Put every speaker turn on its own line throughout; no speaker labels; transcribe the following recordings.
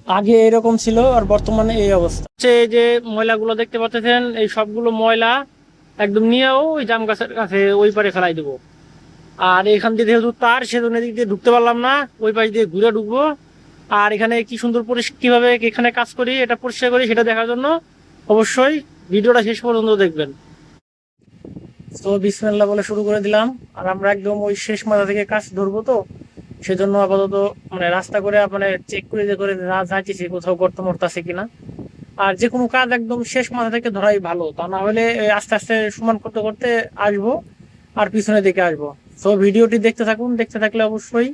আগে এরকম ছিল আর বর্তমানে এই অবস্থা হচ্ছে। এই যে ময়লাগুলো দেখতে পাচ্ছেন, এই সবগুলো ময়লা একদম নিয়েও ওই জাম গাছের কাছে ওই পারে ফেলাই দেবো। আর এখান দিয়ে যেহেতু তার, সেজন্য এদিক দিয়ে ঢুকতে পারলাম না, ওই পাশ দিয়ে ঘুরে ঢুকবো। আর এখানে কি সুন্দর পরিষ্কার, কিভাবে এখানে কাজ করি, এটা পরিষ্কার করি, সেটা দেখার জন্য অবশ্যই ভিডিওটা শেষ পর্যন্ত দেখবেন। তো বিসমিল্লাহ বলে শুরু করে দিলাম। আর আমরা একদম ওই শেষ মাথা থেকে কাজ ধরবো, তো সেজন্য আপাতত মানে রাস্তা করে মানে চেক করে যাইতেছি কোথাও গর্ত মর্ত আছে কিনা। আর যে কোনো কাজ একদম শেষ মাথা থেকে ধরাই ভালো, তা না হলে আস্তে আস্তে সমান করতে করতে আসবো আর পিছনের দিকে আসবো। তো ভিডিওটি দেখতে থাকুন, দেখতে থাকলে অবশ্যই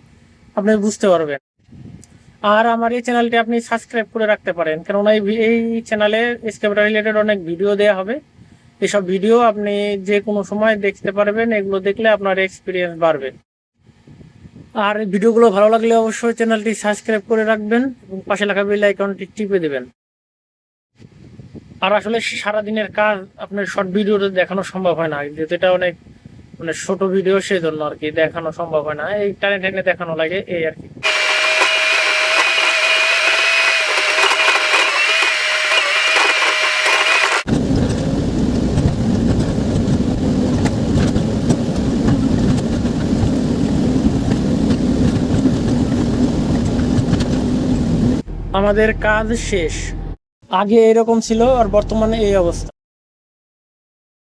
আপনি বুঝতে পারবেন। আর আমার এই চ্যানেলটি আপনি সাবস্ক্রাইব করে রাখতে পারেন, কেননা এই চ্যানেলে এক্সকাভেটর রিলেটেড অনেক ভিডিও দেওয়া হবে। এসব ভিডিও আপনি যে কোনো সময় দেখতে পারবেন, এগুলো দেখলে আপনার এক্সপিরিয়েন্স বাড়বে। আর ভিডিওগুলো ভালো লাগলে অবশ্যই চ্যানেলটি সাবস্ক্রাইব করে রাখবেন এবং পাশে লেখা বেল আইকনটি টিপে দেবেন। আর আসলে সারাদিনের কাজ আপনার শর্ট ভিডিওতে দেখানো সম্ভব হয় না, যেহেতু এটা অনেক মানে ছোট ভিডিও, সেই জন্য আর কি দেখানো সম্ভব হয় না, এই টানে টেনে দেখানো লাগে এই আর কি। আমাদের কাজ শেষ। আগে এরকম ছিল আর বর্তমানে এই অবস্থা।